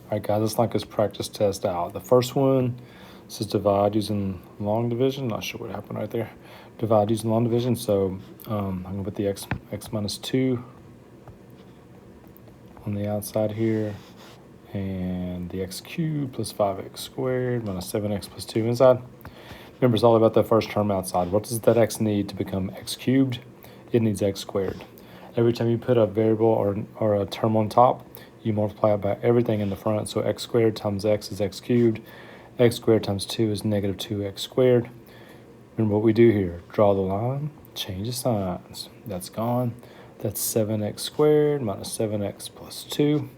All right, guys, let's knock this practice test out. The first one says divide using long division. Not sure what happened right there. Divide using long division. So I'm going to put the x minus 2 on the outside here, and the x cubed plus 5x squared minus 7x plus 2 inside. Remember, it's all about the first term outside. What does that x need to become x cubed? It needs x squared. Every time you put a variable or a term on top, you multiply it by everything in the front. So x squared times x is x cubed. X squared times 2 is negative 2x squared. Remember what we do here. Draw the line, change the signs. That's gone. That's 7x squared minus 7x plus 2.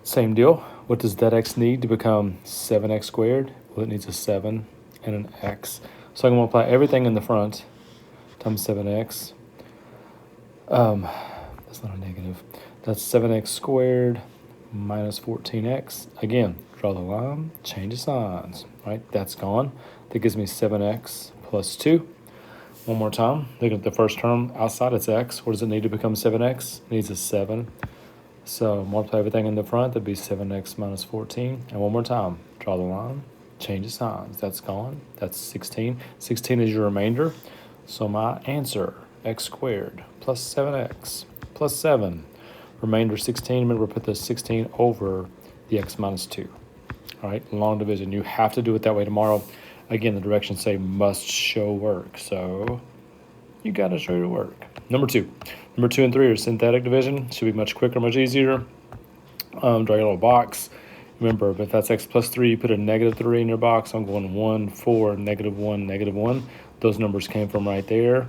Same deal. What does that x need to become 7x squared? Well, it needs a 7 and an x. So I'm going to multiply everything in the front times 7x. That's not a negative. That's 7x squared minus 14x. Again, draw the line, change the signs. Right, that's gone. That gives me 7x plus 2. One more time. Look at the first term outside. It's x. What does it need to become 7x? It needs a 7. So multiply everything in the front. That'd be 7x minus 14. And one more time. Draw the line, change the signs. That's gone. That's 16. 16 is your remainder. So my answer, x squared plus 7x plus 7. Remainder 16. Remember, put the 16 over the x minus 2. All right, long division. You have to do it that way tomorrow. Again, the directions say must show work. So you got to show your work. Number 2 and 3 are synthetic division. Should be much quicker, much easier. Draw your little box. Remember, if that's x plus 3, you put a negative 3 in your box. I'm going 1, 4, negative 1, negative 1. Those numbers came from right there.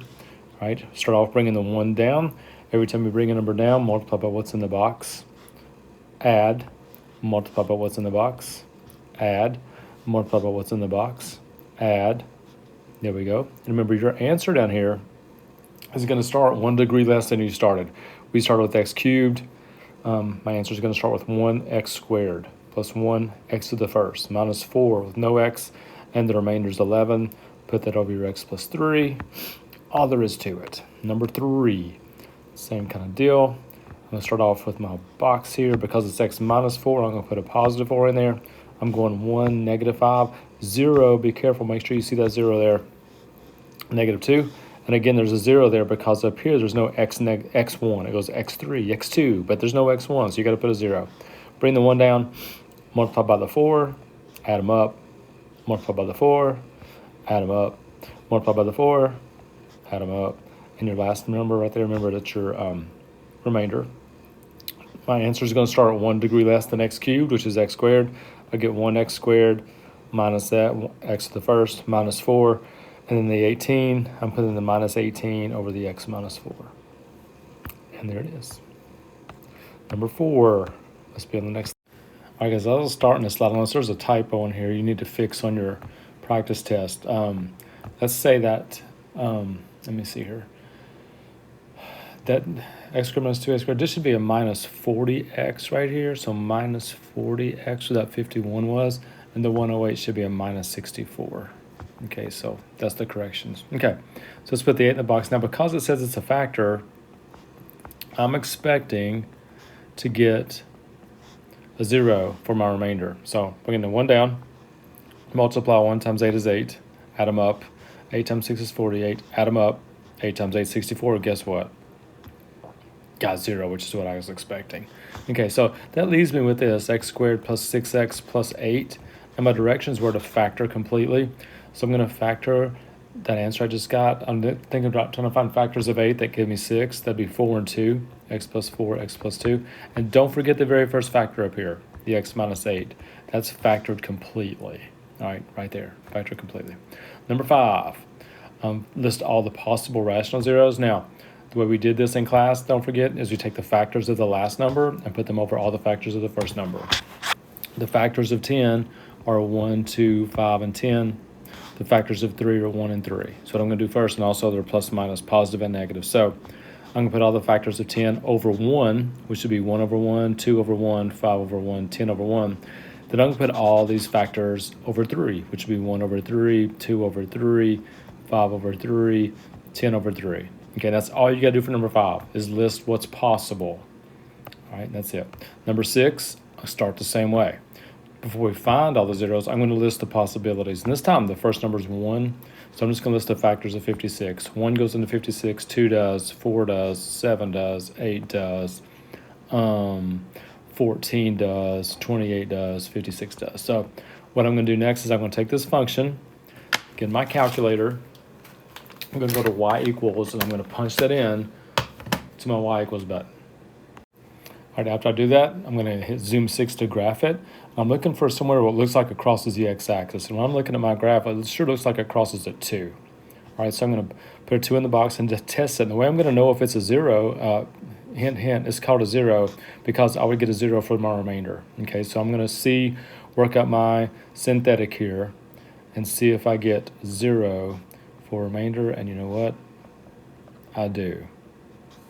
Right? Start off bringing the 1 down. Every time you bring a number down, multiply by what's in the box. Add. Multiply by what's in the box. Add. Multiply by what's in the box. Add. There we go. And remember, your answer down here is going to start 1 degree less than you started. We started with x cubed. My answer is going to start with 1x squared plus 1x to the first minus 4 with no x, and the remainder is 11. Put that over your x plus 3. All there is to it. Number 3, same kind of deal. I'm going to start off with my box here. Because it's x minus 4, I'm going to put a positive 4 in there. I'm going 1, negative 5, 0. Be careful. Make sure you see that 0 there. Negative 2. And again, there's a 0 there because up here there's no x1. It goes x3, x2, but there's no x1, so you got to put a 0. Bring the 1 down, multiply by the 4, add them up, multiply by the 4, add them up, multiply by the 4, add them up. And your last number right there, remember that's your remainder. My answer is going to start at 1 degree less than x cubed, which is x squared. I get 1x squared minus that, x to the first, minus 4. And then the 18, I'm putting the minus 18 over the x minus 4. And there it is. Number 4. Let's be on the next. All right, guys, I'll start in this slide. Unless there's a typo in here you need to fix on your practice test. Let's say that, let me see here. That x squared minus 2x squared, this should be a minus 40x right here. So minus 40x, so that 51 was. And the 108 should be a minus 64. Okay, so that's the corrections. Okay, so let's put the 8 in the box. Now, because it says it's a factor, I'm expecting to get a 0 for my remainder. So bringing the 1 down, multiply 1 times 8 is 8, add them up. 8 times 6 is 48, add them up. 8 times 8 is 64, guess what? Got 0, which is what I was expecting. Okay, so that leaves me with this, x squared plus 6x plus 8. And my directions were to factor completely. So I'm going to factor that answer I just got. I'm thinking about trying to find factors of 8 that give me 6. That'd be 4 and 2, x plus 4, x plus 2. And don't forget the very first factor up here, the x minus 8. That's factored completely. All right, right there, factored completely. Number 5, list all the possible rational zeros. Now, the way we did this in class, don't forget, is we take the factors of the last number and put them over all the factors of the first number. The factors of 10 are 1, 2, 5, and 10. The factors of 3 are 1 and 3. So what I'm going to do first, and also they're plus, minus, positive, and negative. So I'm going to put all the factors of 10 over 1, which would be 1 over 1, 2 over 1, 5 over 1, 10 over 1. Then I'm going to put all these factors over 3, which would be 1 over 3, 2 over 3, 5 over 3, 10 over 3. Okay, that's all you got to do for number 5, is list what's possible. All right, that's it. Number 6, I start the same way. Before we find all the zeros, I'm going to list the possibilities. And this time, the first number is 1. So I'm just going to list the factors of 56. 1 goes into 56, 2 does, 4 does, 7 does, 8 does, 14 does, 28 does, 56 does. So what I'm going to do next is I'm going to take this function, get my calculator, I'm going to go to y equals, and I'm going to punch that in to my y equals button. All right, after I do that, I'm going to hit zoom 6 to graph it. I'm looking for somewhere where it looks like it crosses the x-axis. And when I'm looking at my graph, it sure looks like it crosses at 2. All right, so I'm going to put a 2 in the box and just test it. And the way I'm going to know if it's a 0, hint, hint, it's called a 0 because I would get a 0 for my remainder. Okay, so I'm going to work out my synthetic here and see if I get 0 for remainder. And you know what? I do.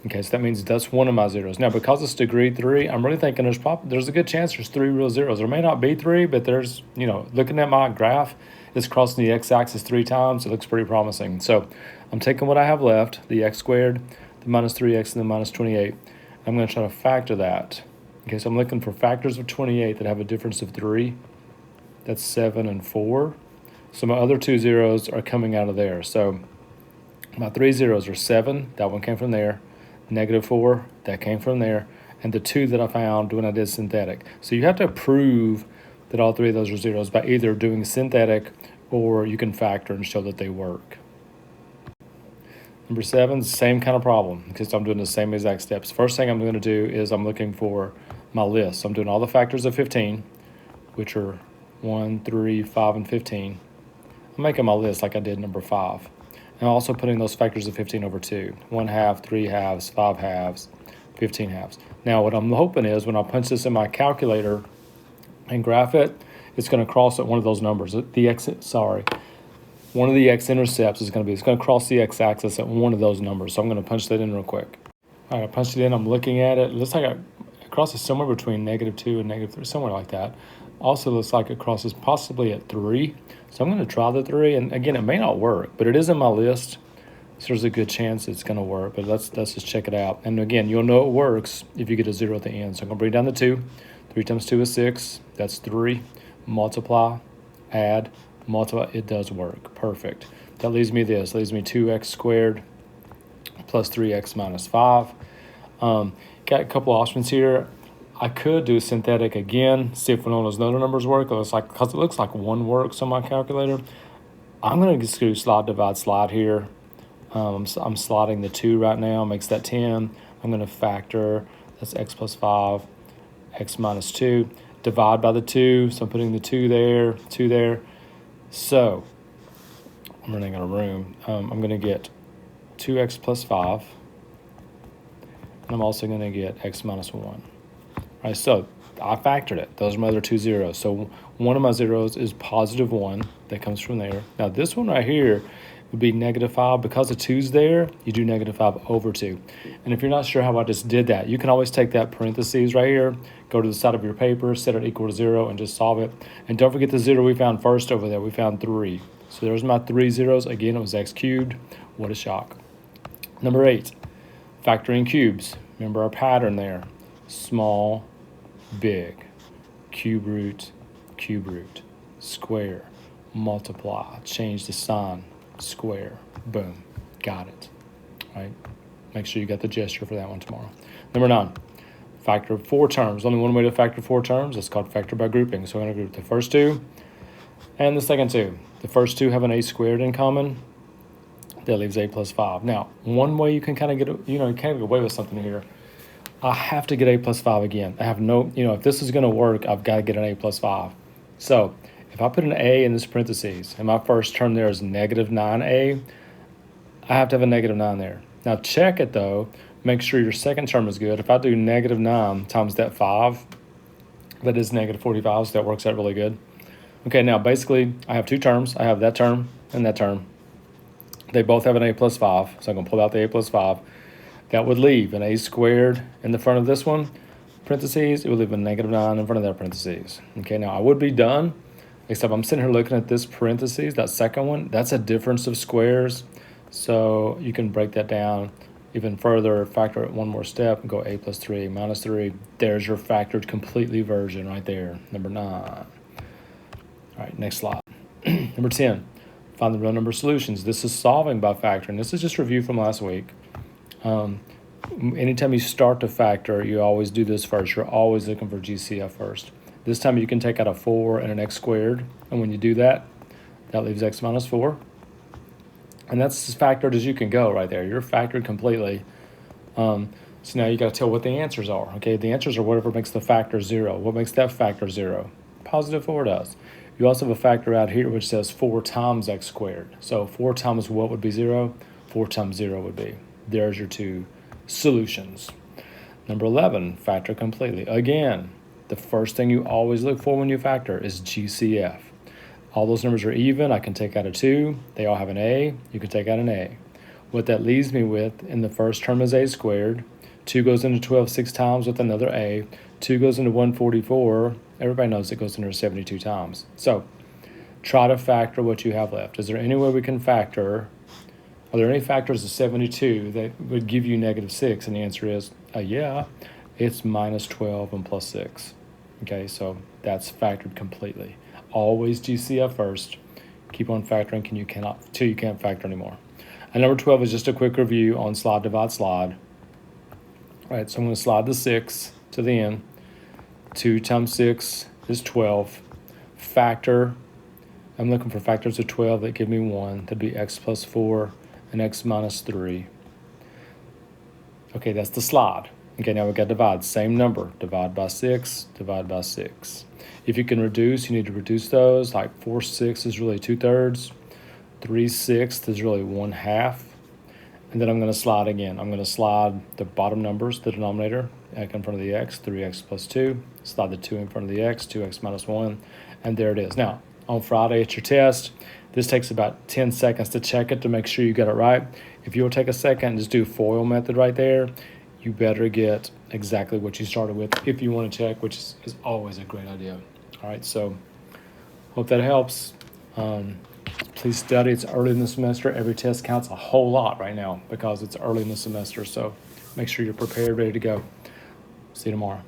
Okay, so that means that's one of my zeros. Now, because it's degree 3, I'm really thinking there's a good chance there's 3 real zeros. There may not be 3, but there's, looking at my graph, it's crossing the x-axis 3 times. It looks pretty promising. So I'm taking what I have left, the x squared, the minus 3x, and the minus 28. I'm going to try to factor that. Okay, so I'm looking for factors of 28 that have a difference of 3. That's 7 and 4. So my other 2 zeros are coming out of there. So my 3 zeros are 7. That one came from there. -4, that came from there, and the 2 that I found when I did synthetic. So you have to prove that all 3 of those are zeros by either doing synthetic or you can factor and show that they work. Number 7, same kind of problem because I'm doing the same exact steps. First thing I'm going to do is I'm looking for my list. So I'm doing all the factors of 15, which are 1, 3, 5, and 15. I'm making my list like I did number 5. And also putting those factors of 15 over 2. 1 half, 3 halves, 5 halves, 15 halves. Now what I'm hoping is when I punch this in my calculator and graph it, it's going to cross at one of those numbers. One of the x-intercepts is going to be, it's going to cross the x-axis at one of those numbers. So I'm going to punch that in real quick. All right, I punched it in. I'm looking at it. It looks like it crosses somewhere between -2 and -3, somewhere like that. Also looks like it crosses possibly at 3. So I'm going to try the 3, and again, it may not work, but it is in my list, so there's a good chance it's going to work, but let's just check it out. And again, you'll know it works if you get a 0 at the end. So I'm going to bring down the 2. 3 times 2 is 6. That's 3. Multiply, add, multiply. It does work. Perfect. That leaves me this. Leaves me 2x squared plus 3x minus 5. Got a couple options here. I could do synthetic again, see if one of those other numbers work. Because it looks like 1 works on my calculator. I'm going to just do slide, divide, slide here. I'm sliding the 2 right now, makes that 10. I'm going to factor, that's x plus 5, x minus 2. Divide by the 2, so I'm putting the 2 there, 2 there. So I'm running out of room. I'm going to get 2x plus 5. And I'm also going to get x minus 1. All right, so I factored it. Those are my other 2 zeros. So one of my zeros is positive 1. That comes from there. Now this one right here would be -5. Because the 2's there, you do -5 over 2. And if you're not sure how I just did that, you can always take that parentheses right here, go to the side of your paper, set it equal to 0, and just solve it. And don't forget the 0 we found first over there. We found 3. So there's my 3 zeros. Again, it was x cubed. What a shock. Number 8, factoring cubes. Remember our pattern there. Small, big, cube root, square, multiply, change the sign, square, boom, got it. All right, make sure you got the gesture for that one tomorrow. Number 9, factor 4 terms. Only one way to factor 4 terms. It's called factor by grouping. So I'm going to group the first 2 and the second 2. The first 2 have an a squared in common. That leaves a plus 5. Now, one way you can kind of get, you can get away with something here. I have to get a plus 5 again. I have no, if this is going to work, I've got to get an a plus 5. So if I put an a in this parentheses, and my first term there is -9a, I have to have a -9 there. Now check it though. Make sure your second term is good. If I do -9 times that 5, that is -45, so that works out really good. Okay, now basically I have 2 terms. I have that term and that term. They both have an a plus 5, so I'm going to pull out the a plus 5. That would leave an a squared in the front of this one, parentheses. It would leave a -9 in front of that parentheses. Okay, now I would be done, except I'm sitting here looking at this parentheses, that second one. That's a difference of squares. So you can break that down even further, factor it one more step and go a plus 3, minus 3. There's your factored completely version right there, number 9. All right, next slide. Number 10, find the real number solutions. This is solving by factoring. This is just review from last week. Anytime you start to factor, you always do this first. You're always looking for GCF first. This time you can take out a 4 and an x squared, and when you do that, that leaves x minus 4. And that's as factored as you can go right there. You're factored completely. So now you got to tell what the answers are. Okay, the answers are whatever makes the factor 0. What makes that factor 0? Positive 4 does. You also have a factor out here which says 4 times x squared. So 4 times what would be 0? 4 times 0 would be. There's your 2 solutions. Number 11, factor completely. Again, the first thing you always look for when you factor is GCF. All those numbers are even. I can take out a 2. They all have an a. You can take out an a. What that leaves me with in the first term is a squared. 2 goes into 12 6 times with another a. 2 goes into 144. Everybody knows it goes into 72 times. So try to factor what you have left. Is there any way we can factor? Are there any factors of 72 that would give you negative 6? And the answer is, yeah, it's minus 12 and plus 6. Okay, so that's factored completely. Always GCF first. Keep on factoring till you can't factor anymore. And number 12 is just a quick review on slide, divide, slide. All right, so I'm going to slide the 6 to the end. 2 times 6 is 12. Factor, I'm looking for factors of 12 that give me 1. That'd be x plus 4 and x minus 3. Okay, that's the slide. Okay, now we've got divide. Same number. Divide by 6, divide by 6. If you can reduce, you need to reduce those. Like 4 6 is really 2/3. 3 6 is really 1/2. And then I'm going to slide again. I'm going to slide the bottom numbers, the denominator, in front of the x, 3x plus 2. Slide the 2 in front of the x, 2x minus 1. And there it is. Now, on Friday at your test, this takes about 10 seconds to check it to make sure you got it right. If you'll take a second and just do FOIL method right there, you better get exactly what you started with if you want to check, which is always a great idea. All right, so hope that helps. Please study. It's early in the semester. Every test counts a whole lot right now because it's early in the semester. So make sure you're prepared, ready to go. See you tomorrow.